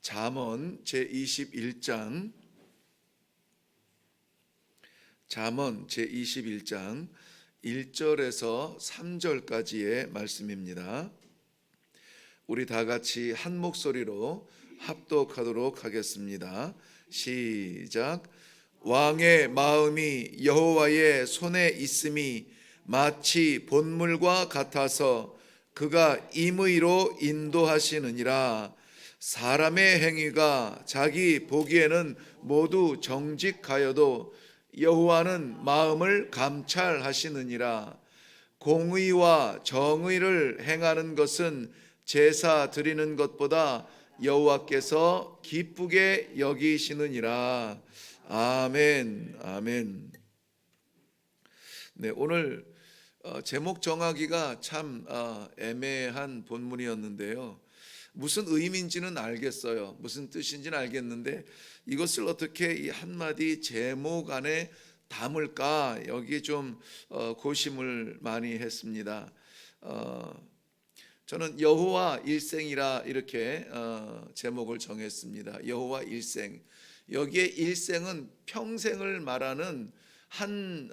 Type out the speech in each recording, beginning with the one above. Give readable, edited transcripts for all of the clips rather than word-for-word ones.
잠언 제21장 1절에서 3절까지의 말씀입니다. 우리 다 같이 한 목소리로 합독하도록 하겠습니다. 시작. 왕의 마음이 여호와의 손에 있음이 마치 본물과 같아서 그가 임의로 인도하시느니라. 사람의 행위가 자기 보기에는 모두 정직하여도 여호와는 마음을 감찰하시느니라. 공의와 정의를 행하는 것은 제사 드리는 것보다 여호와께서 기쁘게 여기시느니라. 아멘. 아멘. 네, 오늘 제목 정하기가 참 애매한 본문이었는데요. 무슨 의미인지는 알겠어요. 무슨 뜻인지는 알겠는데 이것을 어떻게 이 한마디 제목 안에 담을까, 여기에 좀 고심을 많이 했습니다. 저는 여호와 일생이라 이렇게 제목을 정했습니다. 여호와 일생. 여기에 일생은 평생을 말하는 한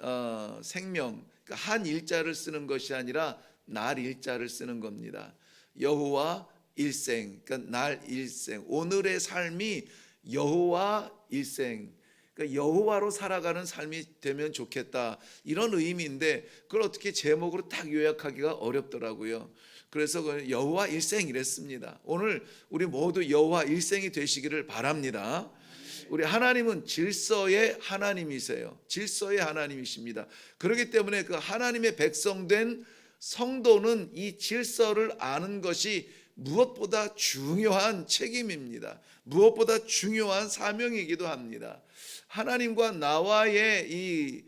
생명, 그러니까 한 일자를 쓰는 것이 아니라 날 일자를 쓰는 겁니다. 여호와 일생, 그러니까 날 일생, 오늘의 삶이 여호와 일생, 그러니까 여호와로 살아가는 삶이 되면 좋겠다, 이런 의미인데 그걸 어떻게 제목으로 딱 요약하기가 어렵더라고요. 그래서 여호와 일생 이랬습니다. 오늘 우리 모두 여호와 일생이 되시기를 바랍니다. 우리 하나님은 질서의 하나님이세요. 질서의 하나님이십니다. 그렇기 때문에 그 하나님의 백성된 성도는 이 질서를 아는 것이 무엇보다 중요한 책임입니다. 무엇보다 중요한 사명이기도 합니다. 하나님과 나와의 이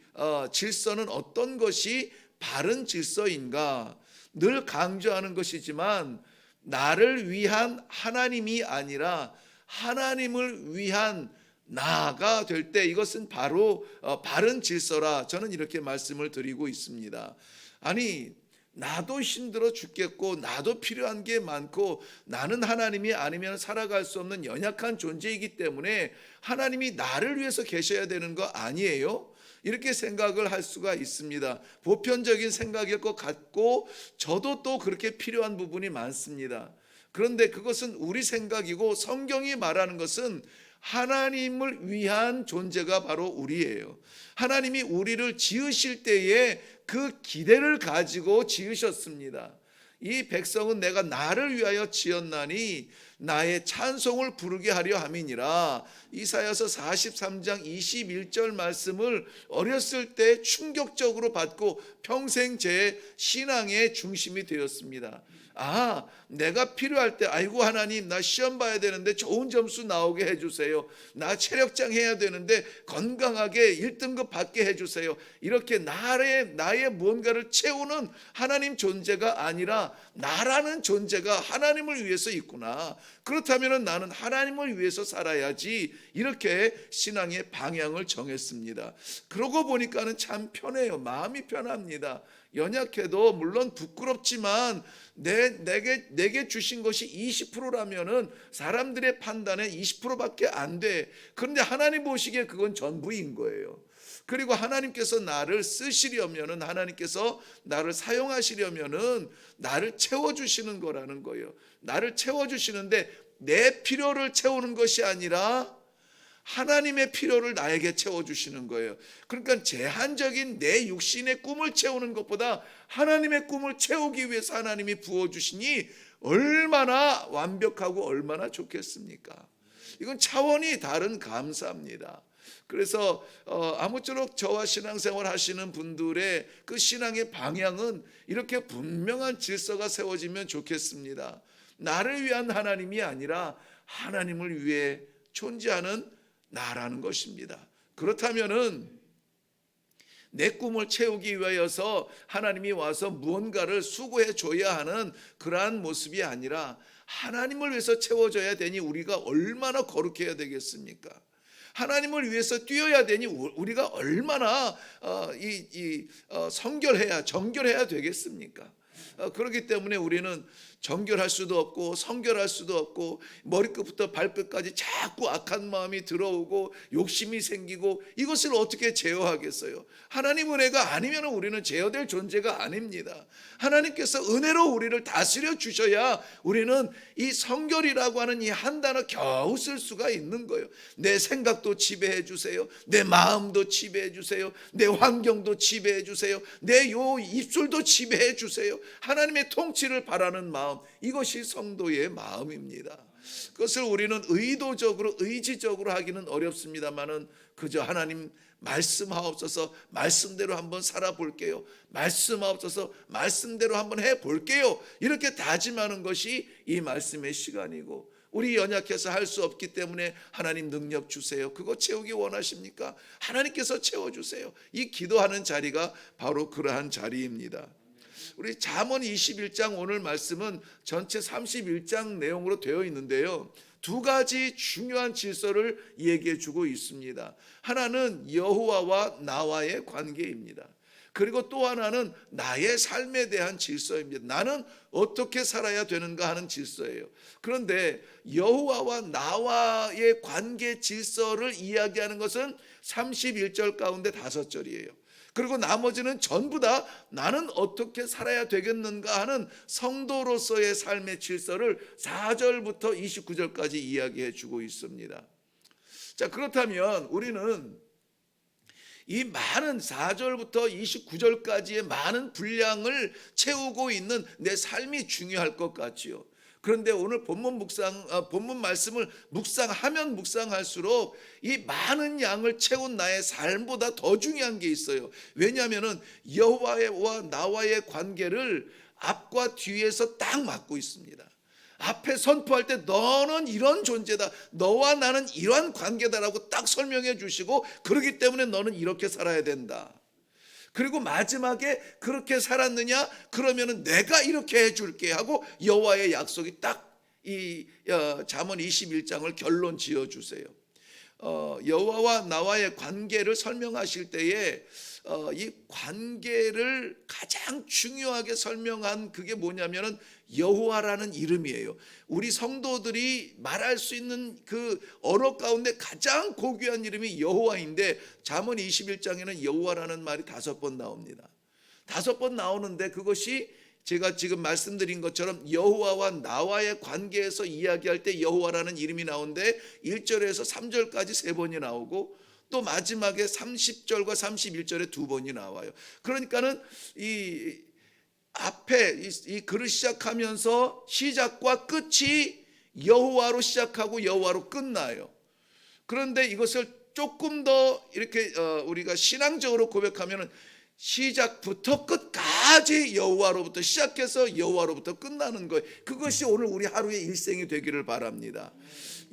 질서는 어떤 것이 바른 질서인가? 늘 강조하는 것이지만 나를 위한 하나님이 아니라 하나님을 위한 나가 될 때 이것은 바로 바른 질서라, 저는 이렇게 말씀을 드리고 있습니다. 아니, 나도 힘들어 죽겠고 나도 필요한 게 많고 나는 하나님이 아니면 살아갈 수 없는 연약한 존재이기 때문에 하나님이 나를 위해서 계셔야 되는 거 아니에요? 이렇게 생각을 할 수가 있습니다. 보편적인 생각일 것 같고 저도 또 그렇게 필요한 부분이 많습니다. 그런데 그것은 우리 생각이고 성경이 말하는 것은 하나님을 위한 존재가 바로 우리예요. 하나님이 우리를 지으실 때에 그 기대를 가지고 지으셨습니다. 이 백성은 내가 나를 위하여 지었나니 나의 찬송을 부르게 하려 함이니라. 이사야서 43장 21절 말씀을 어렸을 때 충격적으로 받고 평생 제 신앙의 중심이 되었습니다. 아, 내가 필요할 때 아이고 하나님, 나 시험 봐야 되는데 좋은 점수 나오게 해주세요. 나 체력장 해야 되는데 건강하게 1등급 받게 해주세요. 이렇게 나의 무언가를 채우는 하나님 존재가 아니라 나라는 존재가 하나님을 위해서 있구나. 그렇다면 나는 하나님을 위해서 살아야지. 이렇게 신앙의 방향을 정했습니다. 그러고 보니까는 참 편해요. 마음이 편합니다. 연약해도 물론 부끄럽지만 내게 주신 것이 20%라면은 사람들의 판단에 20%밖에 안 돼. 그런데 하나님 보시기에 그건 전부인 거예요. 그리고 하나님께서 나를 쓰시려면은, 하나님께서 나를 사용하시려면은 나를 채워주시는 거라는 거예요. 나를 채워주시는데 내 필요를 채우는 것이 아니라 하나님의 필요를 나에게 채워주시는 거예요. 그러니까 제한적인 내 육신의 꿈을 채우는 것보다 하나님의 꿈을 채우기 위해서 하나님이 부어주시니 얼마나 완벽하고 얼마나 좋겠습니까? 이건 차원이 다른 감사입니다. 그래서 아무쪼록 저와 신앙생활 하시는 분들의 그 신앙의 방향은 이렇게 분명한 질서가 세워지면 좋겠습니다. 나를 위한 하나님이 아니라 하나님을 위해 존재하는 나라는 것입니다. 그렇다면은 내 꿈을 채우기 위하여서 하나님이 와서 무언가를 수고해 줘야 하는 그러한 모습이 아니라 하나님을 위해서 채워져야 되니 우리가 얼마나 거룩해야 되겠습니까? 하나님을 위해서 뛰어야 되니 우리가 얼마나 정결해야 되겠습니까? 그렇기 때문에 우리는 정결할 수도 없고 성결할 수도 없고 머리끝부터 발끝까지 자꾸 악한 마음이 들어오고 욕심이 생기고 이것을 어떻게 제어하겠어요? 하나님 은혜가 아니면 우리는 제어될 존재가 아닙니다. 하나님께서 은혜로 우리를 다스려 주셔야 우리는 이 성결이라고 하는 이 한 단어 겨우 쓸 수가 있는 거예요. 내 생각도 지배해 주세요. 내 마음도 지배해 주세요. 내 환경도 지배해 주세요. 내 요 입술도 지배해 주세요. 하나님의 통치를 바라는 마음, 이것이 성도의 마음입니다. 그것을 우리는 의도적으로 의지적으로 하기는 어렵습니다만은 그저 하나님 말씀하옵소서, 말씀대로 한번 살아볼게요. 말씀하옵소서, 말씀대로 한번 해볼게요. 이렇게 다짐하는 것이 이 말씀의 시간이고, 우리 연약해서 할 수 없기 때문에 하나님 능력 주세요. 그거 채우기 원하십니까? 하나님께서 채워주세요. 이 기도하는 자리가 바로 그러한 자리입니다. 우리 잠언 21장 오늘 말씀은 전체 31장 내용으로 되어 있는데요, 두 가지 중요한 질서를 얘기해 주고 있습니다. 하나는 여호와와 나와의 관계입니다. 그리고 또 하나는 나의 삶에 대한 질서입니다. 나는 어떻게 살아야 되는가 하는 질서예요. 그런데 여호와와 나와의 관계 질서를 이야기하는 것은 31절 가운데 5절이에요. 그리고 나머지는 전부 다 나는 어떻게 살아야 되겠는가 하는 성도로서의 삶의 질서를 4절부터 29절까지 이야기해 주고 있습니다. 자, 그렇다면 우리는 이 많은 4절부터 29절까지의 많은 분량을 채우고 있는 내 삶이 중요할 것 같지요. 그런데 오늘 본문 말씀을 묵상하면 묵상할수록 이 많은 양을 채운 나의 삶보다 더 중요한 게 있어요. 왜냐하면 여호와와 나와의 관계를 앞과 뒤에서 딱 맞고 있습니다. 앞에 선포할 때 너는 이런 존재다, 너와 나는 이러한 관계다라고 딱 설명해 주시고, 그렇기 때문에 너는 이렇게 살아야 된다. 그리고 마지막에 그렇게 살았느냐? 그러면은 내가 이렇게 해줄게 하고 여호와의 약속이 딱 이 잠언 21장을 결론 지어 주세요. 여호와와 나와의 관계를 설명하실 때에 이 관계를 가장 중요하게 설명한 그게 뭐냐면은 여호와라는 이름이에요. 우리 성도들이 말할 수 있는 그 언어 가운데 가장 고귀한 이름이 여호와인데, 잠언 21장에는 여호와라는 말이 5번 나옵니다. 5번 나오는데 그것이 제가 지금 말씀드린 것처럼 여호와와 나와의 관계에서 이야기할 때 여호와라는 이름이 나오는데 1절에서 3절까지 3번이 나오고, 또 마지막에 30절과 31절에 2번이 나와요. 그러니까는 이 앞에 이 글을 시작하면서 시작과 끝이 여호와로 시작하고 여호와로 끝나요. 그런데 이것을 조금 더 이렇게 우리가 신앙적으로 고백하면은 시작부터 끝까지 여호와로부터 시작해서 여호와로부터 끝나는 거예요. 그것이 오늘 우리 하루의 일생이 되기를 바랍니다.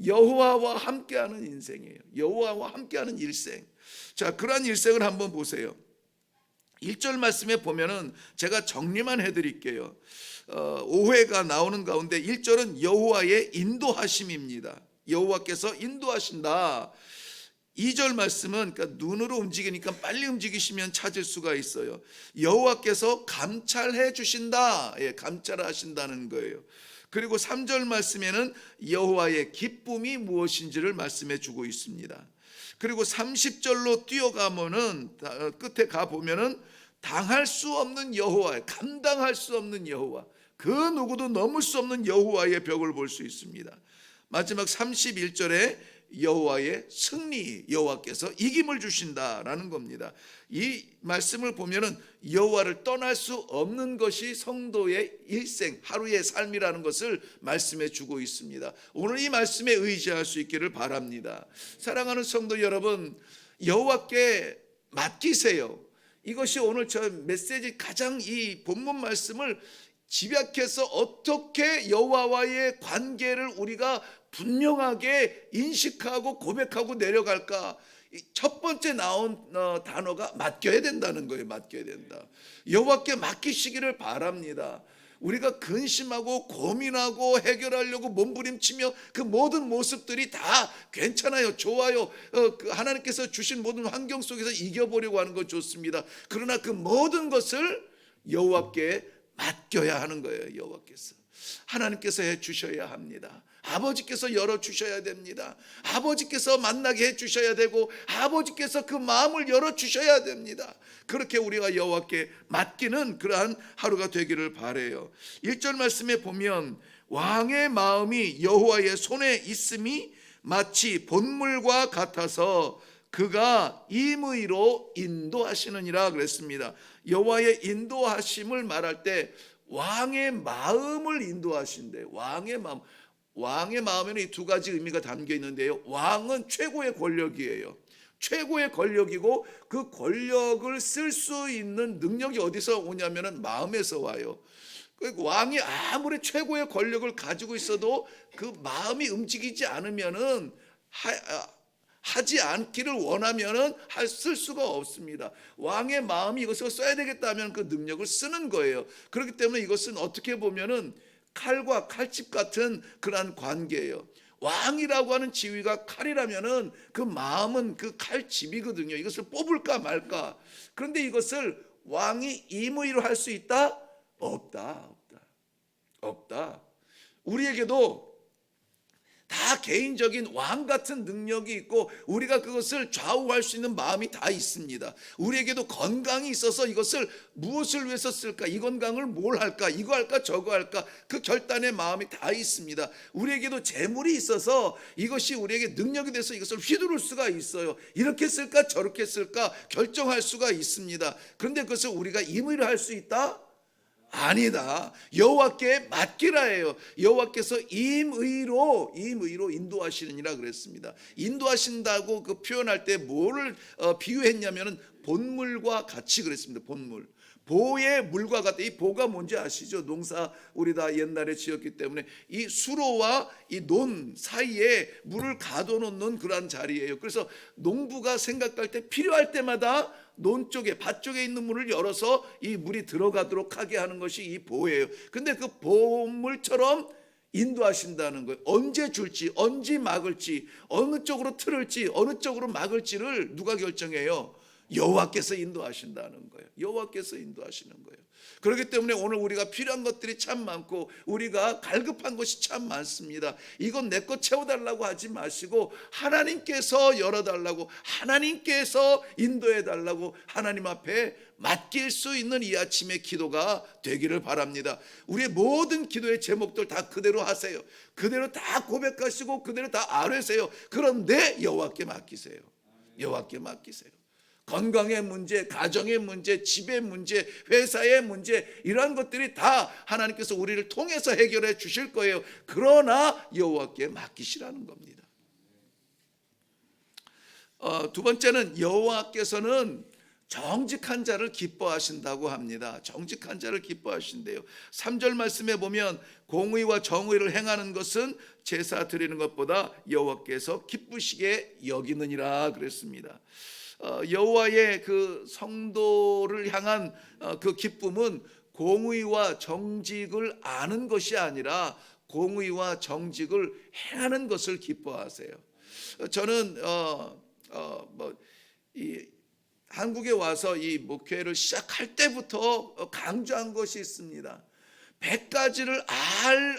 여호와와 함께하는 인생이에요. 여호와와 함께하는 일생. 자, 그러한 일생을 한번 보세요. 1절 말씀에 보면은 제가 정리만 해드릴게요. 오해가 나오는 가운데 1절은 여호와의 인도하심입니다. 여호와께서 인도하신다. 2절 말씀은 그러니까 눈으로 움직이니까 빨리 움직이시면 찾을 수가 있어요. 여호와께서 감찰해 주신다. 예, 감찰하신다는 거예요. 그리고 3절 말씀에는 여호와의 기쁨이 무엇인지를 말씀해 주고 있습니다. 그리고 30절로 뛰어가면은 끝에 가 보면은 당할 수 없는 여호와, 감당할 수 없는 여호와, 그 누구도 넘을 수 없는 여호와의 벽을 볼 수 있습니다. 마지막 31절에 여호와의 승리, 여호와께서 이김을 주신다라는 겁니다. 이 말씀을 보면은 여호와를 떠날 수 없는 것이 성도의 일생, 하루의 삶이라는 것을 말씀해 주고 있습니다. 오늘 이 말씀에 의지할 수 있기를 바랍니다. 사랑하는 성도 여러분, 여호와께 맡기세요. 이것이 오늘 저 메시지 가장 이 본문 말씀을 집약해서 어떻게 여호와와의 관계를 우리가 분명하게 인식하고 고백하고 내려갈까? 첫 번째 나온 단어가 맡겨야 된다는 거예요. 맡겨야 된다. 여호와께 맡기시기를 바랍니다. 우리가 근심하고 고민하고 해결하려고 몸부림치며 그 모든 모습들이 다 괜찮아요, 좋아요. 하나님께서 주신 모든 환경 속에서 이겨보려고 하는 것 좋습니다. 그러나 그 모든 것을 여호와께 맡겨야 하는 거예요. 여호와께서 하나님께서 해 주셔야 합니다. 아버지께서 열어주셔야 됩니다. 아버지께서 만나게 해주셔야 되고 아버지께서 그 마음을 열어주셔야 됩니다. 그렇게 우리가 여호와께 맡기는 그러한 하루가 되기를 바라요. 1절 말씀에 보면 왕의 마음이 여호와의 손에 있음이 마치 본물과 같아서 그가 임의로 인도하시느니라 그랬습니다. 여호와의 인도하심을 말할 때 왕의 마음을 인도하신대. 왕의 마음에는 이 두 가지 의미가 담겨 있는데요. 왕은 최고의 권력이에요. 최고의 권력이고 그 권력을 쓸 수 있는 능력이 어디서 오냐면은 마음에서 와요. 왕이 아무리 최고의 권력을 가지고 있어도 그 마음이 움직이지 않으면은 하지 않기를 원하면은 쓸 수가 없습니다. 왕의 마음이 이것을 써야 되겠다면 그 능력을 쓰는 거예요. 그렇기 때문에 이것은 어떻게 보면은 칼과 칼집 같은 그러한 관계예요. 왕이라고 하는 지위가 칼이라면은 그 마음은 그 칼집이거든요. 이것을 뽑을까 말까. 그런데 이것을 왕이 임의로 할 수 있다? 없다. 우리에게도 다 개인적인 왕 같은 능력이 있고 우리가 그것을 좌우할 수 있는 마음이 다 있습니다. 우리에게도 건강이 있어서 이것을 무엇을 위해서 쓸까? 이 건강을 뭘 할까? 이거 할까? 저거 할까? 그 결단의 마음이 다 있습니다. 우리에게도 재물이 있어서 이것이 우리에게 능력이 돼서 이것을 휘두를 수가 있어요. 이렇게 쓸까? 저렇게 쓸까? 결정할 수가 있습니다. 그런데 그것을 우리가 임의로 할 수 있다? 아니다. 여호와께 맡기라 해요. 여호와께서 임의로 인도하시느니라 그랬습니다. 인도하신다고 그 표현할 때 뭐를 비유했냐면은 본물과 같이 그랬습니다. 본물. 보의 물과 같다. 이 보가 뭔지 아시죠? 농사 우리 다 옛날에 지었기 때문에 이 수로와 이 논 사이에 물을 가둬놓는 그러한 자리예요. 그래서 농부가 생각할 때 필요할 때마다 논 쪽에 밭 쪽에 있는 문을 열어서 이 물이 들어가도록 하게 하는 것이 이 보예요. 근데 그 보물처럼 인도하신다는 거예요. 언제 줄지, 언제 막을지, 어느 쪽으로 틀을지, 어느 쪽으로 막을지를 누가 결정해요? 여호와께서 인도하신다는 거예요. 여호와께서 인도하시는 거예요. 그렇기 때문에 오늘 우리가 필요한 것들이 참 많고 우리가 갈급한 것이 참 많습니다. 이건 내 것 채워달라고 하지 마시고 하나님께서 열어달라고, 하나님께서 인도해달라고 하나님 앞에 맡길 수 있는 이 아침의 기도가 되기를 바랍니다. 우리의 모든 기도의 제목들 다 그대로 하세요. 그대로 다 고백하시고 그대로 다 아뢰세요. 그런데 여호와께 맡기세요. 여호와께 맡기세요. 건강의 문제, 가정의 문제, 집의 문제, 회사의 문제, 이러한 것들이 다 하나님께서 우리를 통해서 해결해 주실 거예요. 그러나 여호와께 맡기시라는 겁니다. 두 번째는 여호와께서는 정직한 자를 기뻐하신다고 합니다. 정직한 자를 기뻐하신대요. 3절 말씀에 보면 공의와 정의를 행하는 것은 제사 드리는 것보다 여호와께서 기쁘시게 여기느니라 그랬습니다. 여호와의 그 성도를 향한 그 기쁨은 공의와 정직을 아는 것이 아니라 공의와 정직을 행하는 것을 기뻐하세요. 저는 한국에 와서 이 목회를 시작할 때부터 강조한 것이 있습니다. 100가지를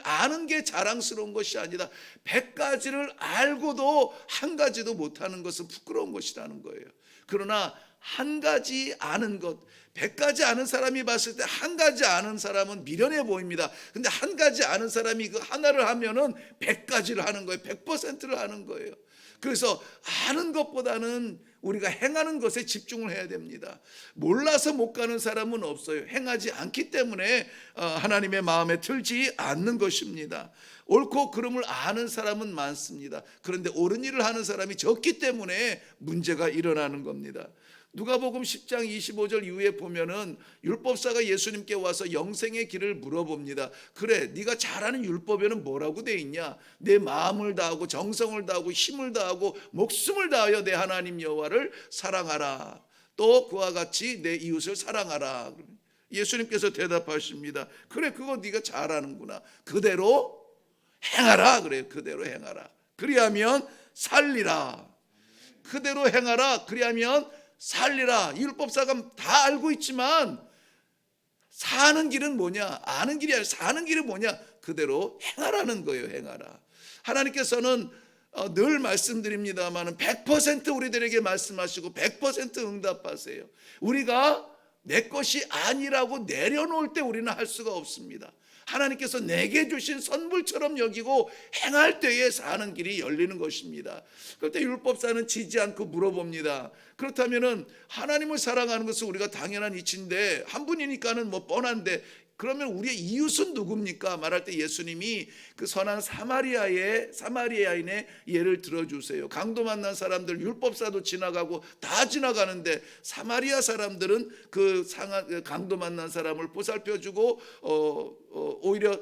아는 게 자랑스러운 것이 아니라 100가지를 알고도 한 가지도 못하는 것은 부끄러운 것이라는 거예요. 그러나 한 가지 아는 것, 100가지 아는 사람이 봤을 때 한 가지 아는 사람은 미련해 보입니다. 근데 한 가지 아는 사람이 그 하나를 하면은 100가지를 하는 거예요. 100%를 하는 거예요. 그래서 아는 것보다는 우리가 행하는 것에 집중을 해야 됩니다. 몰라서 못 가는 사람은 없어요. 행하지 않기 때문에 하나님의 마음에 들지 않는 것입니다. 옳고 그름을 아는 사람은 많습니다. 그런데 옳은 일을 하는 사람이 적기 때문에 문제가 일어나는 겁니다. 누가복음 10장 25절 이후에 보면은 율법사가 예수님께 와서 영생의 길을 물어봅니다. 그래, 네가 잘하는 율법에는 뭐라고 돼 있냐? 내 마음을 다하고 정성을 다하고 힘을 다하고 목숨을 다하여 내 하나님 여호와를 사랑하라. 또 그와 같이 내 이웃을 사랑하라. 예수님께서 대답하십니다. 그래, 그거 네가 잘하는구나. 그대로 행하라. 그래요. 그대로 행하라. 그리하면 살리라. 그대로 행하라. 그리하면 살리라. 율법사가 다 알고 있지만 사는 길은 뭐냐? 아는 길이 아니라 사는 길은 뭐냐? 그대로 행하라는 거예요. 행하라. 하나님께서는 늘 말씀드립니다만 100% 우리들에게 말씀하시고 100% 응답하세요. 우리가 내 것이 아니라고 내려놓을 때 우리는 할 수가 없습니다. 하나님께서 내게 주신 선물처럼 여기고 행할 때에 사는 길이 열리는 것입니다. 그럴 때 율법사는 지지 않고 물어봅니다. 그렇다면은 하나님을 사랑하는 것은 우리가 당연한 이치인데 한 분이니까는 뭐 뻔한데 그러면 우리의 이웃은 누굽니까? 말할 때 예수님이 그 선한 사마리아인의 예를 들어주세요. 강도 만난 사람들 율법사도 지나가고 다 지나가는데 사마리아 사람들은 그 강도 만난 사람을 보살펴주고 오히려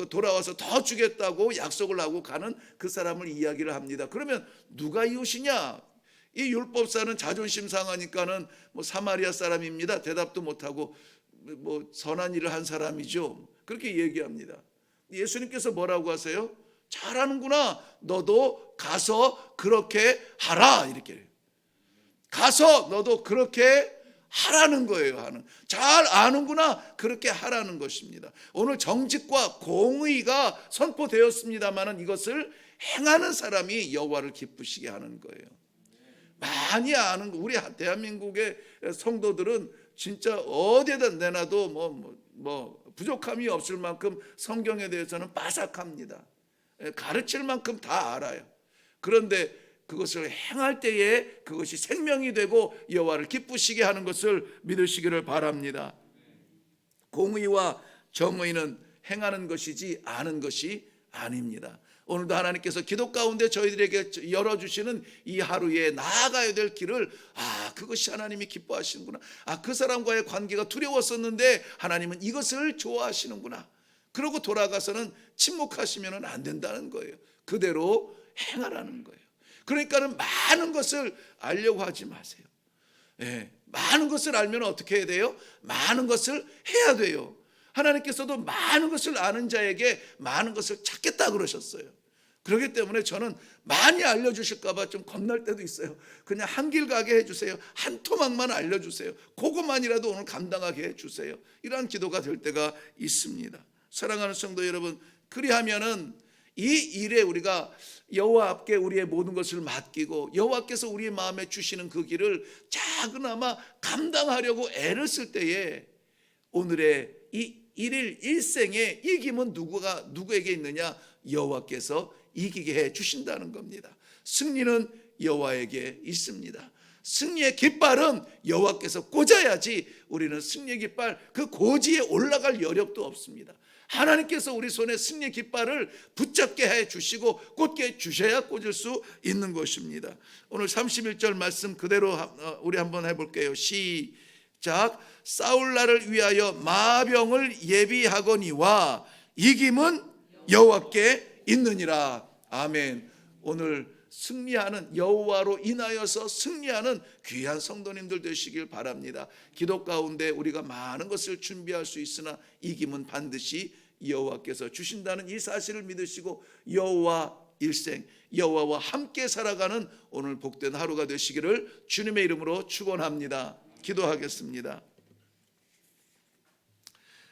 돌아와서 더 주겠다고 약속을 하고 가는 그 사람을 이야기를 합니다. 그러면 누가 이웃이냐? 이 율법사는 자존심 상하니까는 뭐 사마리아 사람입니다. 대답도 못하고 뭐 선한 일을 한 사람이죠. 그렇게 얘기합니다. 예수님께서 뭐라고 하세요? 잘하는구나. 너도 가서 그렇게 하라. 이렇게 가서 너도 그렇게 하라는 거예요. 잘 아는구나. 그렇게 하라는 것입니다. 오늘 정직과 공의가 선포되었습니다만 이것을 행하는 사람이 여호와를 기쁘시게 하는 거예요. 많이 아는 거. 우리 대한민국의 성도들은 진짜 어디에다 내놔도 뭐 부족함이 없을 만큼 성경에 대해서는 빠삭합니다. 가르칠 만큼 다 알아요. 그런데 그것을 행할 때에 그것이 생명이 되고 여호와를 기쁘시게 하는 것을 믿으시기를 바랍니다. 공의와 정의는 행하는 것이지 아는 것이 아닙니다. 오늘도 하나님께서 기도 가운데 저희들에게 열어주시는 이 하루에 나아가야 될 길을 그것이 하나님이 기뻐하시는구나. 그 사람과의 관계가 두려웠었는데 하나님은 이것을 좋아하시는구나. 그러고 돌아가서는 침묵하시면 안 된다는 거예요. 그대로 행하라는 거예요. 그러니까는 많은 것을 알려고 하지 마세요. 많은 것을 알면 어떻게 해야 돼요? 많은 것을 해야 돼요. 하나님께서도 많은 것을 아는 자에게 많은 것을 찾겠다 그러셨어요. 그렇기 때문에 저는 많이 알려주실까 봐 좀 겁날 때도 있어요. 그냥 한 길 가게 해주세요. 한 토막만 알려주세요. 그것만이라도 오늘 감당하게 해주세요. 이러한 기도가 될 때가 있습니다. 사랑하는 성도 여러분, 그리하면은 이 일에 우리가 여호와 앞에 우리의 모든 것을 맡기고 여호와께서 우리의 마음에 주시는 그 길을 작은아마 감당하려고 애를 쓸 때에 오늘의 이 일일 일생의 이김은 누구에게 있느냐? 여호와께서 이기게 해 주신다는 겁니다. 승리는 여호와에게 있습니다. 승리의 깃발은 여호와께서 꽂아야지 우리는 승리의 깃발 그 고지에 올라갈 여력도 없습니다. 하나님께서 우리 손에 승리의 깃발을 붙잡게 해 주시고 꽂게 주셔야 꽂을 수 있는 것입니다. 오늘 31절 말씀 그대로 우리 한번 해볼게요. 시작. 싸울 날을 위하여 마병을 예비하거니와 이김은 여호와께 있느니라. 아멘. 오늘 승리하는 여호와로 인하여서 승리하는 귀한 성도님들 되시길 바랍니다. 기도 가운데 우리가 많은 것을 준비할 수 있으나 이김은 반드시 여호와께서 주신다는 이 사실을 믿으시고 여호와 일생 여호와와 함께 살아가는 오늘 복된 하루가 되시기를 주님의 이름으로 축원합니다. 기도하겠습니다.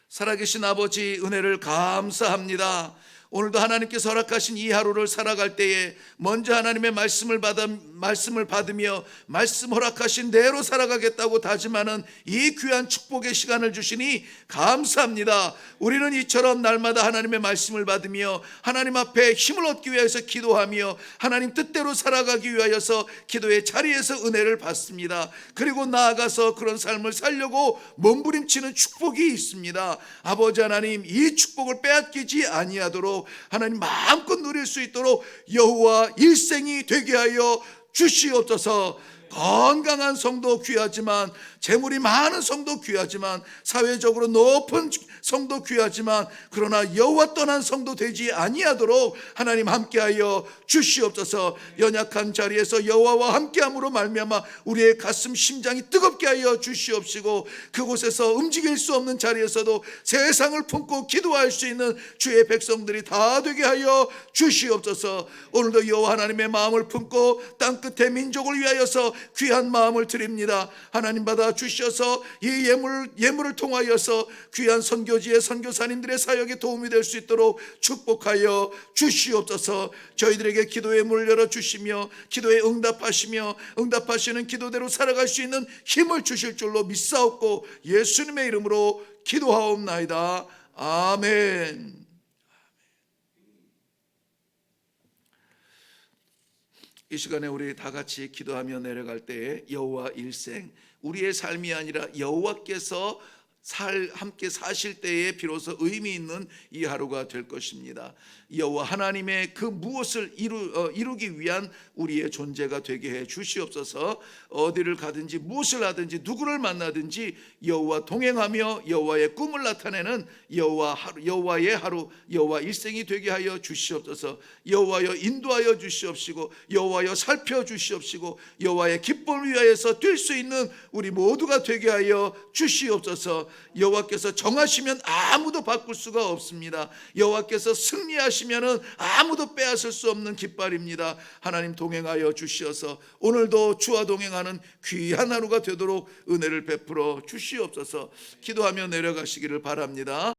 살아계신 아버지 은혜를 감사합니다. 오늘도 하나님께서 허락하신 이 하루를 살아갈 때에 먼저 하나님의 말씀을 받으며 말씀 허락하신 대로 살아가겠다고 다짐하는 이 귀한 축복의 시간을 주시니 감사합니다. 우리는 이처럼 날마다 하나님의 말씀을 받으며 하나님 앞에 힘을 얻기 위해서 기도하며 하나님 뜻대로 살아가기 위하여서 기도의 자리에서 은혜를 받습니다. 그리고 나아가서 그런 삶을 살려고 몸부림치는 축복이 있습니다. 아버지 하나님, 이 축복을 빼앗기지 아니하도록 하나님 마음껏 누릴 수 있도록 여호와 일생이 되게 하여 주시옵소서. 건강한 성도 귀하지만, 재물이 많은 성도 귀하지만, 사회적으로 높은 성도 귀하지만, 그러나 여호와 떠난 성도 되지 아니하도록 하나님 함께하여 주시옵소서. 연약한 자리에서 여호와와 함께함으로 말미암아 우리의 가슴 심장이 뜨겁게 하여 주시옵시고, 그곳에서 움직일 수 없는 자리에서도 세상을 품고 기도할 수 있는 주의 백성들이 다 되게 하여 주시옵소서. 오늘도 여호와 하나님의 마음을 품고 땅끝의 민족을 위하여서 귀한 마음을 드립니다. 하나님 받아 주셔서 이 예물을 통하여서 귀한 선교지의 선교사님들의 사역에 도움이 될 수 있도록 축복하여 주시옵소서. 저희들에게 기도의 문을 열어주시며 기도에 응답하시는 기도대로 살아갈 수 있는 힘을 주실 줄로 믿사옵고 예수님의 이름으로 기도하옵나이다. 아멘. 이 시간에 우리 다 같이 기도하며 내려갈 때에 여호와 일생, 우리의 삶이 아니라 여호와께서 함께 사실 때에 비로소 의미 있는 이 하루가 될 것입니다. 여호와 하나님의 그 무엇을 이루기 위한 우리의 존재가 되게 해 주시옵소서. 어디를 가든지 무엇을 하든지 누구를 만나든지 여호와 동행하며 여호와의 꿈을 나타내는 여호와의 하루, 여호와 일생이 되게 하여 주시옵소서. 여호와여 인도하여 주시옵시고 여호와여 살펴 주시옵시고 여호와의 기쁨을 위하여서 뛸 수 있는 우리 모두가 되게 하여 주시옵소서. 여호와께서 정하시면 아무도 바꿀 수가 없습니다. 여호와께서 승리하시면은 아무도 빼앗을 수 없는 깃발입니다. 하나님 동행하여 주시어서 오늘도 주와 동행하는 귀한 하루가 되도록 은혜를 베풀어 주시옵소서. 기도하며 내려가시기를 바랍니다.